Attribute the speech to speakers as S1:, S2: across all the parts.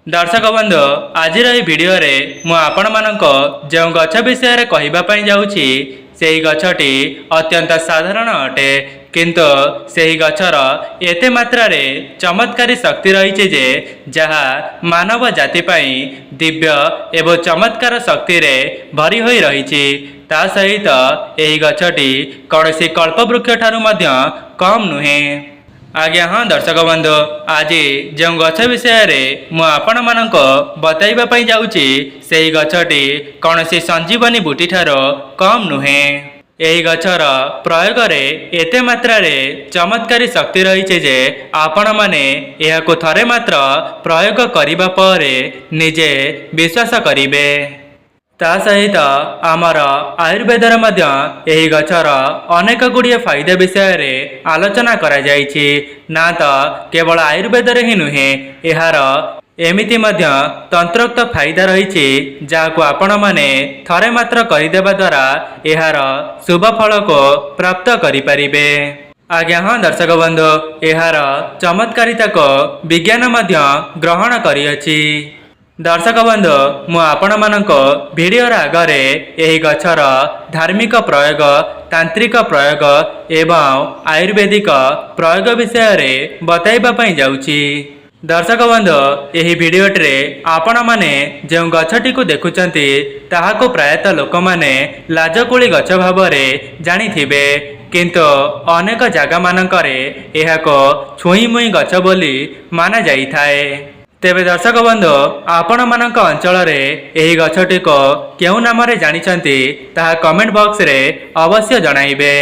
S1: दर्शक बंधु आज भिडियो रे मु आपण मानक जो गछ विषय कहवाई जाऊँगी से गछटी अत्यंत साधारण अटे किंतु सेही गछर एते मात्रा रे चमत्कारी शक्ति रही जे जहा मानव जाति पाई दिव्य एवं चमत्कार शक्ति रे भरी होई रही ता सहित एही गछटी कौनसी कल्पवृक्ष ठारू मध्य कम नुहे। आज्ञा हाँ दर्शक बंधु आज जो गछ विषय रे मु आपण मानक बताइबा पई जाउची सेही गछटी कौनसी संजीवनी बूटी ठारो कम नुहे। एही गछर प्रयोग रे एते मात्रा रे चमत्कारी शक्ति रही जे आपण माने एहाको थरे मात्र प्रयोग करिबा परे निजे विश्वास करिबे। ता सहित आमर आयुर्वेदर मध्य एही गछर अनेक गुड़िए फायदा विषय रे आलोचना करा जायछि। ना तो केवल आयुर्वेद ही नुहे एहार एमिति मध्य तंत्रोक्त फायदा रही जहाको आपण माने थरे मात्र करिदेबा द्वारा एहार शुभ फल को प्राप्त करिपारिबे। आज्ञा हाँ दर्शक बंधु एहार चमत्कारिता को विज्ञान मध्य ग्रहण करिअछि। दर्शक बंधु मु आपण मानक भिडियो आगरे एही गछर धार्मिक प्रयोग तांत्रिक प्रयोग एवं आयुर्वेदिक प्रयोग विषय रे बताइबा पई जाउची। दर्शक बंधु एही भिडियोटे आपण माने जो गछटी को देखुचंती ताहाको प्रायतः लोक माने लाजकुली गछ भाव जानिथिबे किंतु अनेक जागा मानकरे एहाको छुई मुई गछ बोली माना जाई थाए। तेबे दर्शक बंधु आपण मानक अंचल रे एही गछटी को केउ नाम रे जानिचंती ताहा कमेंट बॉक्स रे अवश्य जणाइबे।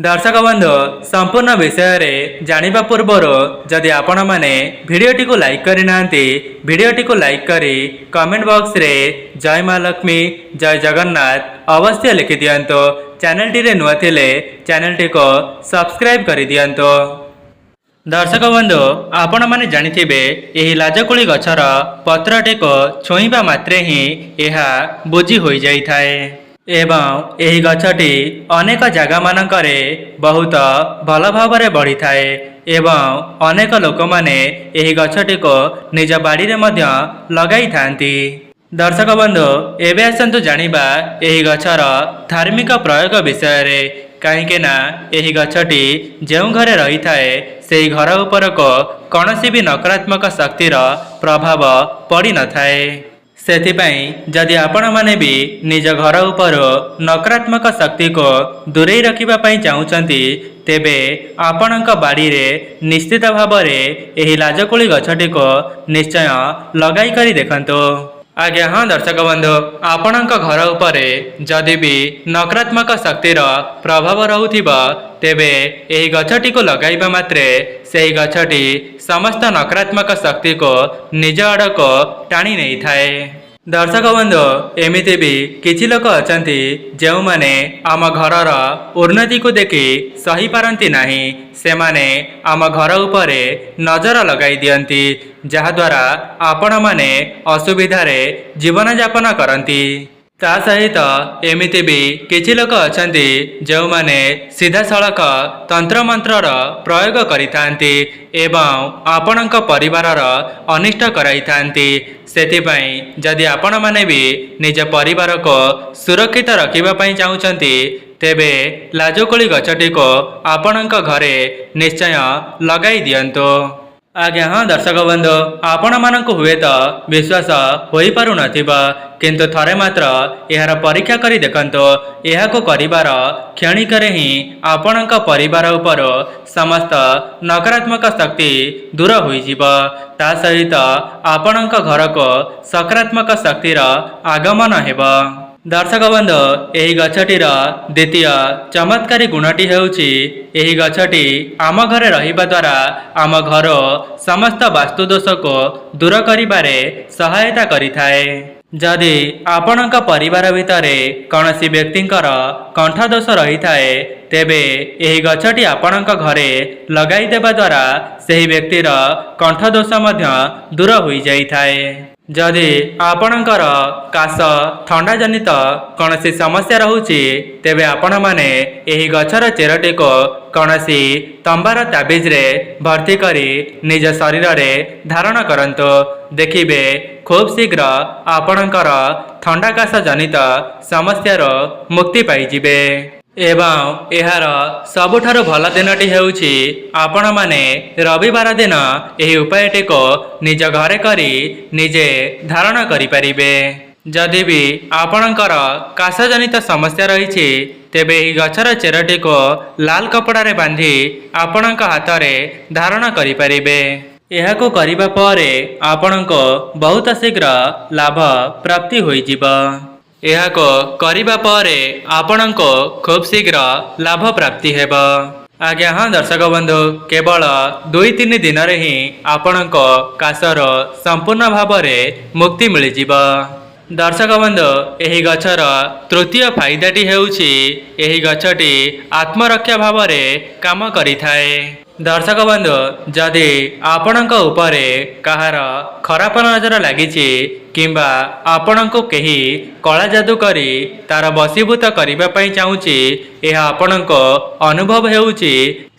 S1: दर्शक बंधु संपूर्ण विषय रे जानिबा पूर्वर जदि आपण माने भिडियोटी को लाइक करि नांती भिडियोटी को लाइक करी कमेंट बॉक्स रे जय मां लक्ष्मी जय जगन्नाथ अवश्य लिखि दियंतो। चैनल टी रे नुआ थिले चैनल टी को सब्सक्राइब करि दियंतो। दर्शक बंधु आपण माने जानिथिबे एही लाजकुली गछर पत्रटी को छुईबा मात्रे ही एहा बुझी होई जाई थाए एवं एही गछटी अनेक जागा मानकरे बहुत भल भावरे बढ़ी थाए एवं अनेक लोक माने एही गछटी को निज बाड़ी रे मध्य लगाई थांती। दर्शक बंधु एबे आसंतु जानिबा एही गछर धार्मिक प्रयोग विषय रे कहीं ना एही गछटी जो घरे रही थाए से घर उपर को कौनसी भी नकारात्मक शक्तिर प्रभाव पड़ी न थाए। सेथिपाई जदि आपण माने भी निज घर उपर नकारात्मक शक्ति को दूरेई रखिबा पई चाहुचंती तेबे आपणक बाड़ी रे निश्चित भाव एही लाजकुली गछटी को निश्चय लगाई करी देखंतो। आज्ञा हाँ दर्शक बंधु आपणक घर उपरे जदि भी नकारात्मक शक्तिर प्रभाव रहउथिबा तेबे एही गछटी को लगाइबा मात्रे सेही गछटी समस्त नकारात्मक शक्ति को निज आड़क टाणी नहीं थाए। दर्शक बंधु एमिति भी किछि लोक अछंती जो माने आम घरर उन्नति को देखि सही पारंती नाही से माने आम घर उपरे नजर लगाई दियंती जहा द्वारा आपण माने असुविधा रे जीवन यापन करंती। ता सहित एमिति भी किछि लोक अछंती जो माने सीधा सड़क तंत्र मंत्रर प्रयोग करिथांती एवं आपणक परिवारर अनिष्ट कराइथांती। सेथिपाई जदि आपण माने भी निज परिवार को सुरक्षित रखिबा पई चाहुचंती तेबे लाजकुली गछटी को आपणक घरे निश्चय लगाई दियंतो। आज्ञा हाँ दर्शक बंधु आपण मानक हुए तो विश्वास होई पारु नथिबा किंतु थरे मात्र एहार परीक्षा करी देखंतो एहाको करिवार क्षणिकरे ही आपणक परिवार उपर समस्त नकारात्मक शक्ति दूर होई जिवो। ता सहित आपणक घर को सकारात्मक शक्तिर आगमन हेबो। दर्शक बंधु एही गछटीर द्वितीय चमत्कारी गुणटी हेउची एही गछटी आम घरे रहिबा द्वारा आम घर समस्त वास्तु दोष को दूर करिबारे सहायता करिथाए। जदि आपणक परिवार भितरे कौनसी व्यक्तिंकर कंठ दोष रही थाए तेबे एही गछटी आपणक घरे लगाई देबा द्वारा सेही व्यक्तिर कंठ दोष मध्य दूर होई जाई थाए। जदि आपणकर काश ठंडा जनित कौन समस्या रोचे तेबे आपण माने एही गछर चेरटी को कौन तंबार ताबिज रे भर्ती करी निज शरीर रे धारण करंतु देखिबे खूब शीघ्र आपणकर ठंडा काश जनित समस्यार मुक्ति पाइजिबे। एवं एहार सबुठारु भल दिनटी हेउछि आपण माने रविवार दिन एही उपायटी को निज घरे करी निजे धारण करि परिबे। जदि भी आपणकर काश जनित समस्या रही तेबे एही गछर चेरटी को लाल कपड़ा रे बांधी आपणक हाथ रे धारण करि परिबे। एहाको करिबा परे आपणको बहुत शीघ्र लाभ प्राप्ति होई जिवो। एहाको करिबा परे आपणको खूब शीघ्र लाभ प्राप्ति हेब। आज्ञा हाँ दर्शक बंधु केवल 2-3 दिन रे ही आपणको काशर संपूर्ण भाव में मुक्ति मिल जिवो। दर्शक बंधु एही गछर तृतीय फायदाटी हेउछि एही गछटी आत्मरक्षा भाव में काम करिथाए। दर्शक बंधु जदि आपणक उपरे कहार खराब नजर लागिछि किंबा आपणको केही कला जादू करी तार बसीभूत करिबा पई चाहूछि एहा आपणको अनुभव हेउछि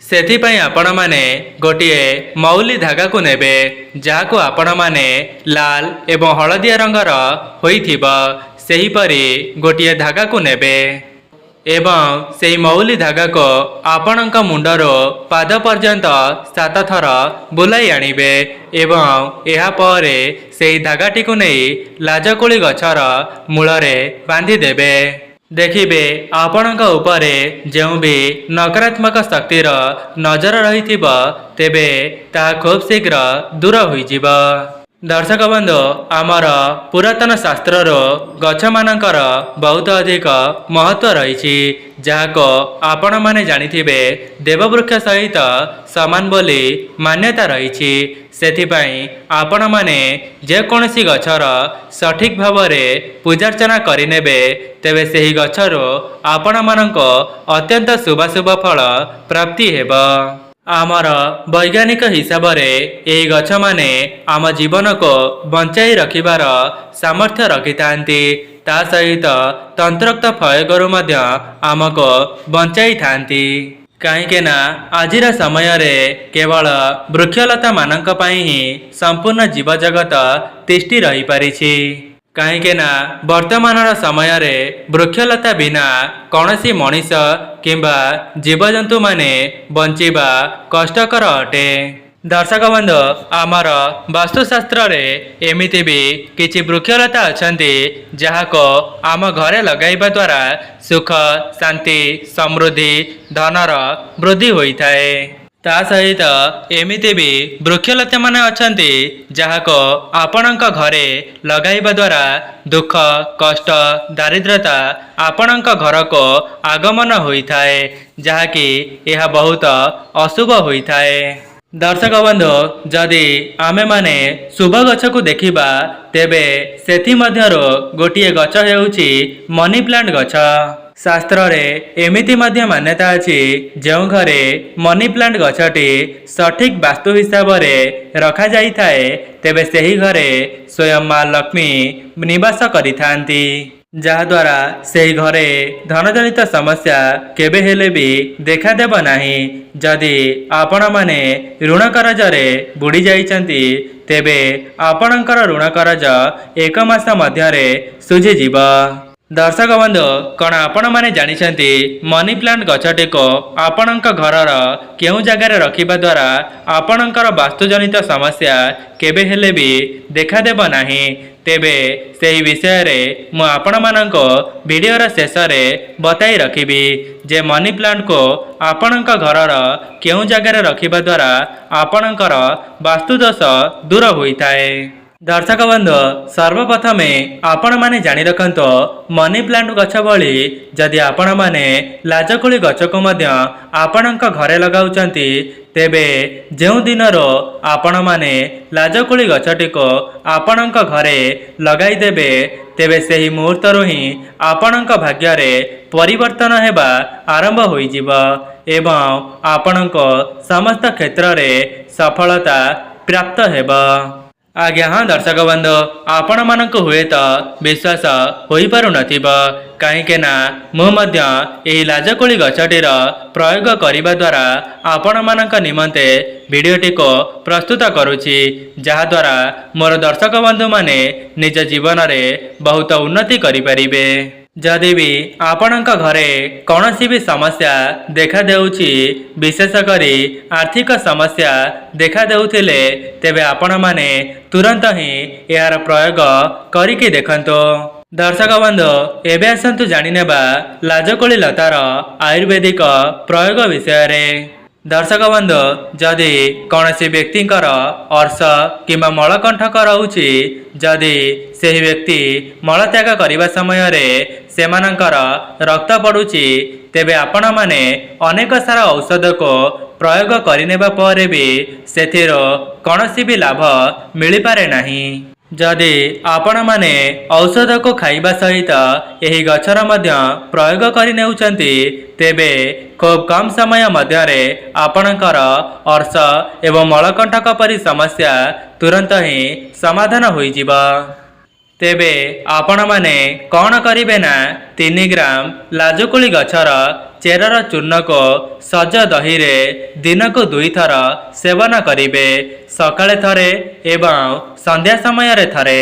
S1: सेथिपई आपण माने गोटिए मौली धागा को नेबे जाहाको आपण माने लाल एवं हलदिया रंगर होइथिबा सेही परी गोटिए धागा को नेबे एवं सेही मौली धागा को आपणक मुंडरो पाद पर्यंत 7 थर बुलाई आनिबे एवं एहा परे सेही धागाटी को नहीं लाजकोली गछर मूलरे बांधी देबे। देखिबे आपणक उपरे जेउ भी नकारात्मक शक्तिर नजर रहिथिबो तेबे ता खूब शीघ्र दूर होइजिबो। दर्शक बंधु आमर पुरातन शास्त्र गछ मानकर बहुत अधिक महत्व रही जहाको आपण माने जानिथिबे देववृक्ष सहित समान बोली मान्यता रही। सेथिपाई आपण माने जेकोसी गछर सठिक भाव में पूजार्चना करिनेबे तेबे सेही गछरो आपण माननको अत्यंत शुभाशुभ फल प्राप्ति हेबो। आमर वैज्ञानिक हिसाब रे एही गछ माने आम जीवन को बंचाई रखिबार सामर्थ्य रखिथांती ता सहित तंत्रोक्त फयगरु मध्य आमको बंचाई थांती कहीं ना आजिर समय रे केवल वृक्षलता मानक पई ही संपूर्ण जीव जगत तिष्ठि रही पारिछि। कहीं ना वर्तमान समय रे वृक्षलता बिना कौनसी मनीष किंबा जीवजंतु माने बंचिबा कष्टकर अटे। दर्शक बंधु आमर वास्तुशास्त्र रे एमिति भी किछि वृक्षलता अछंती जहाको आम घरे लगाइबा द्वारा सुख शांति समृद्धि धनर वृद्धि होइथाए। ता सहित एमिति भी वृक्षलता माने अछंती जहाको आपणक घरे लगाइबा द्वारा दुख कष्ट दारिद्रता आपणक घर को आगमन होइथाए जहाकि यह बहुत अशुभ होइथाए। दर्शक बंधु जदि आमे माने शुभ गछ को देखिबा तेबे सेथि मध्यरो गोटिए गछ हेउछि मनी प्लांट गछ। शास्त्र रे एमिति मध्य मान्यता अछि जेउ घरे मनी प्लांट गछटी सठिक वास्तु हिसाब रे रखा जाई थाए तेबे सेही घरे स्वयं मां लक्ष्मी निवास करिथांती जहाद्वारा सेही घरे धनजनित समस्या केबे हेले भी देखा देब नाही। जदि आपण माने ऋण करजरे बुड़ी जाइचंती तेबे आपणकर ऋण करज 1 मास मध्यरे सुझी जीव। दर्शक बंधु कौन आपण माने जानिछंती मनी प्लांट गछटी को आपणक घरर केउ जगार रखिबा द्वारा आपणकर वास्तुजनित समस्या केबे हेले भी देखा देब नाही। तेबे सेही विषय रे मु आपण माननको वीडियोर शेष रे बताई रखिबी जे मनी प्लांट को आपणक घरर केउ जगार रखिबा द्वारा आपणकर वास्तुदोष दूर होइथाए। दर्शक बंधु सर्वप्रथमे आपण माने जानि रखंतो मनी प्लांट गछ भली जदि आपण माने लाजकोली गछ को मध्य आपणक घरे लगाउचंती तेबे जेउ दिनरो आपण माने लाजकोली गछटी को आपणक घरे लगाई देबे तेबे सेही मुहूर्तरु ही आपणक भाग्य रे परिवर्तन हेबा आरंभ होई जिवो एवं आपणक समस्त क्षेत्र रे सफलता प्राप्त हेबा। आज्ञा हाँ दर्शक बंधु आपण मानक हुए तो विश्वास हो पारु नथिब कहीं मुझे लाजकोली गछटीर प्रयोग करने द्वारा आपण मानक निमंते भिडटी को प्रस्तुत करुछि जहाद्वारा मोर दर्शक बंधु माने निज जीवन में बहुत उन्नति करिपारिबे। जदि भी आपणक घरे कौनसी भी समस्या देखा देउछि विशेषकर आर्थिक समस्या देखा देउथिले तेबे आपण माने तुरंत ही यार प्रयोग करिके देखंतो। दर्शक बंधु एबे आसंतु जानिनेबा लाजकोली लतार आयुर्वेदिक प्रयोग विषय रे। दर्शक बंधु जदि कौनसी व्यक्तिंकर अर्श किंबा मलकंठक रहुछि जदि सेही व्यक्ति मलत्याग करने समय रे सेमानंकर रक्त पड़ुछि तेबे आपण माने अनेक सारा औषध को प्रयोग करिनेबा परे भी सेथिर कौनसी भी लाभ मिल पारे नहीं। जदि आपण माने औषध को खाइबा सहित यही गछर मध्य प्रयोग करि नेउचंती तेबे खूब कम समय मध्य आपणकर अर्श एवं मलकंठक परि समस्या तुरंत ही समाधान होई जिबा। तेबे आपण माने कौन करिबे ना 3 ग्राम लाजकोली गछर चेरर चूर्ण को सज दही रे दिन को 2 थर सेवन करिबे सकाळे थरे एवं संध्या समय रे थरे।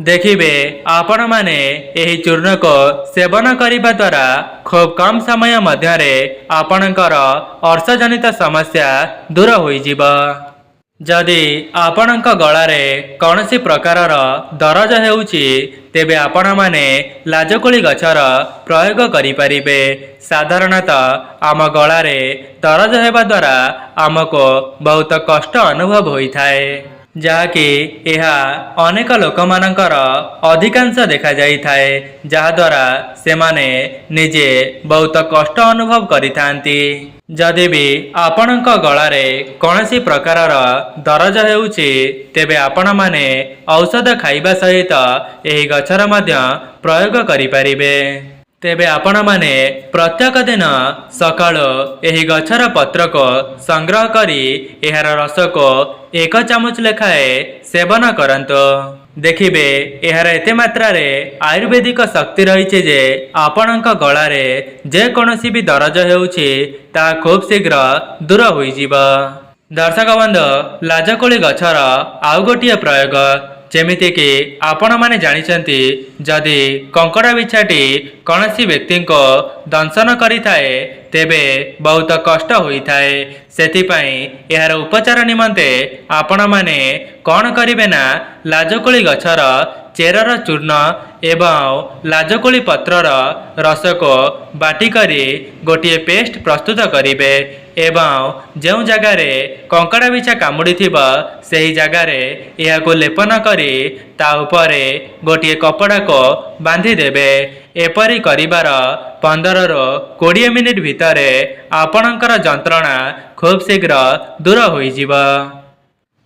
S1: देखिबे आपण माने एही चूर्ण को सेवन करिबा द्वारा खूब कम समय मध्य रे आपणकर अर्शजनित समस्या दूर होई जिबा। जदि आपणक गलारे कौनसी प्रकारर दरज हेउछि तेबे आपण माने लाजकोली गछर प्रयोग करिपारिबे। साधारणतः आम गलारे दरज हेबा द्वारा आमको बहुत कष्ट अनुभव होइथाए जहाँकि यह अनेक लोक मानकर अधिकांश देखा जाइथाए जहाद्वारा सेमाने निजे बहुत कष्ट अनुभव करिथांती। जदि भी आपणक गलारे कौनसी प्रकारर दरज हेउछि तेबे आपण माने औषध खाइबा सहित एही गछर मध्य प्रयोग करिपारिबे। तेबे आपण माने प्रत्येक दिन सकाळो एही गछर पत्र को संग्रह करी एहार रस को 1 चामच लेखाए सेवन करंतो। देखिबे एहार एते मात्रा रे आयुर्वेदिक शक्ति रही जे आपणक गलारे जे कोनोसी भी दरज हेउछि ता खूब शीघ्र दूर होई जिबा। दर्शक बंधु लाजकोली गछर आउ गोटिए प्रयोग जेमिति कि आपण माने जानिचंती जदि कंकड़ा बिछाटी कौनसी व्यक्ति को दंशन करिथाए तेबे बहुत कष्ट होइथाए। सेथिपाई यार उपचार निमंते आपण माने कौन करिबे ना लाजकोली गछर चेरर चूर्ण एवं लाजकोली पत्रर रस को बाटी करी गोटिए पेस्ट प्रस्तुत करिबे एवं जो जगार कंकड़ा बिछा कामुड़ी थिबा सेही जगार यह को लेपन करी ता उपरे गोटिए कपड़ा को बांधी देबे। एपरी करिबार 15 ରୁ 20 मिनिट भितर आपणकर जंत्रणा खूब शीघ्र दूर होई जिबा।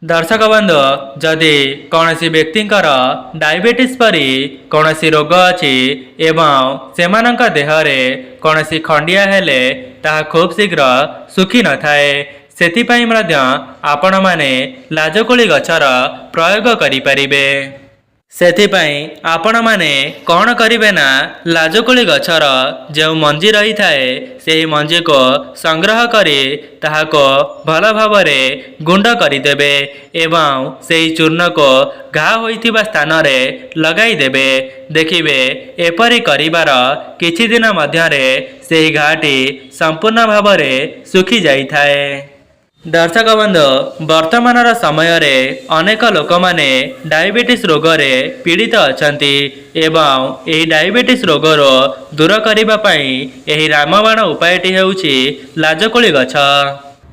S1: दर्शक बंधु जदि कौनसी व्यक्तिंकर डायबिटीज परी कौनसी रोग अछि एवं सेमानक देहरे कौनसी खंडिया हेले ताहा खूब शीघ्र सुखी न थाए सेथिपाई मध्य आपण माने लाजकोली गछर प्रयोग करिपारिबे। सेथिपाई आपण माने कौन करिबे ना लाजकोली गछर जो मंजी रही थाए सेही मंजी को संग्रह करी ताहा को भल भावरे गुंड करिदेबे एवं सेही चूर्ण को घा होइथिबा स्थान रे लगाई देबे। देखिबे एपरी करिबार किछि दिन मध्यरे सेही घाटी संपूर्ण भावरे सुखी जाइथाए। दर्शक बंधु वर्तमान समय रे अनेक लोक माने डायबिटीज रोग रे पीड़ित अछंती एवं एही डायबिटीज रोग रो दूर करिबा पई एही रामबाण उपायटी हेउछि लाजकोली गछ।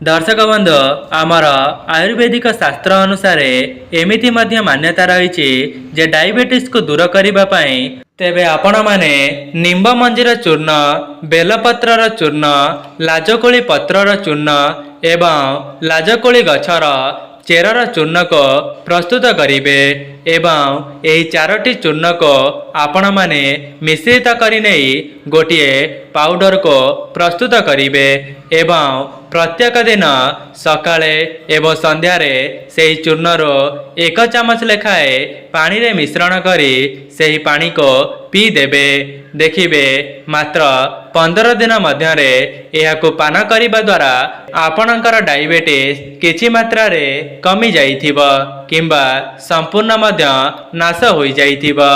S1: दर्शक बंधु आमर आयुर्वेदिक शास्त्र अनुसार एमिति मध्य मान्यता रही जे डायबिटीज को दूर करिबा पई तेबे आपण माने निंब मंजीर चूर्ण बेलपत्रर चूर्ण लाजकोली पत्रर चूर्ण एवं लाजकोली गछर चेरर चूर्ण को प्रस्तुत करिबे एवं यही 4टी चूर्ण को आपण माने मिश्रित करि नहीं गोटे पाउडर को प्रस्तुत करिवे एवं प्रत्येक दिन सकाळे एवं संध्यारे सेही चूर्णरो 1 चामच लेखाए पानी रे मिश्रण करी सेही पानी को पी देबे देखिबे मात्र 15 दिन मध्यरे एहाको पान करिबा द्वारा आपणकर डायबिटीज किछि मात्रा रे कमी जाइथिबो किंबा संपूर्ण मध्य नाश होई जाइथिबो।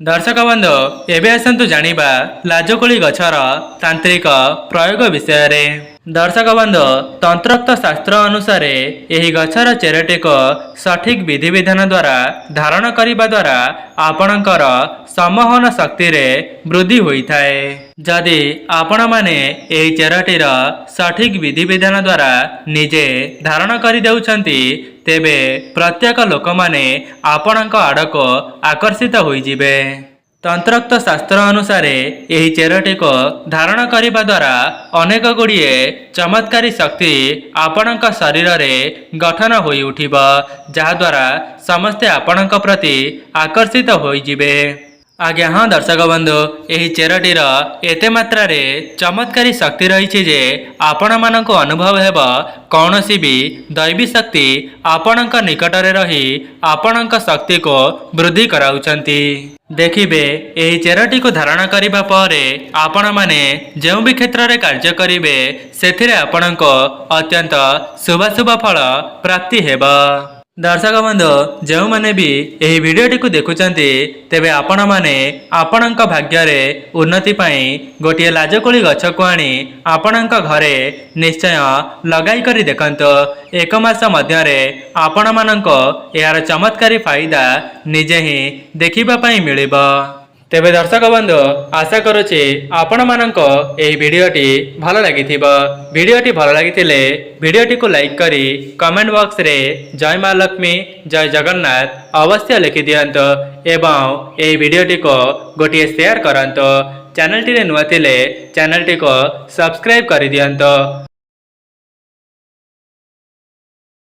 S1: दर्शक बंधु एबे आसंतु जानिबा लाजकोली गछर तांत्रिक प्रयोग विषय रे। दर्शक बंधु तंत्रोक्त शास्त्र अनुसार यही गछर चेरटी को सठिक विधि विधान द्वारा धारण करिबा द्वारा आपणकर समोहन शक्ति रे वृद्धि होइथाए। जदि आपण माने एही चेरटीर सठिक विधि विधान द्वारा निजे धारण करि देउछंती तेबे प्रत्येक लोक माने आपणक आड़को आकर्षित होई जिवे। तंत्रोक्त शास्त्र अनुसार यही चेरटी को धारण करिबा द्वारा अनेक गुड़िए चमत्कारी शक्ति आपणक शरीर रे गठन होई उठिबो जहा द्वारा समस्ते आपणक प्रति आकर्षित होई जिवे। आज्ञा हाँ दर्शक बंधु यही चेरटीर एते मात्रा रे चमत्कारी शक्ति रही जे आपण मानक अनुभव हेब कौनसी भी दैवी शक्ति आपणक निकट रे रही आपणक शक्ति को वृद्धि कराउछंती। देखिबे एही चेरटी को धारण करिबा परे आपण माने जेउ भी क्षेत्र रे कार्य करिवे सेथिरे आपणको अत्यंत शुभ शुभ फल प्राप्ति हेबा। दर्शक बंधु जो मैंने भी यही वीडियोटी को देखुचंती तेबे आपण माने आपणक भाग्य रे उन्नति पाई गोटे लाजकोली गछ को आनी आपणक घरे निश्चय लगाई करी देखंतो 1 मास मध्यरे आपण माननको यार चमत्कारी फायदा निजे ही देखिबा पाई मिलिबो। तेबे दर्शक बंधु आशा करुछि आपण माननको एही वीडियोटी भलो लागिथिबो। वीडियोटी भलो लागिथिले वीडियोटी को लाइक करी कमेंट बॉक्स रे जय मां लक्ष्मी जय जगन्नाथ अवश्य लिखि दियंतो एवं एही वीडियोटी को गोटे शेयर करंतो। चैनल टी रे नुआ थिले चैनल टी को सब्सक्राइब करि दियंतो।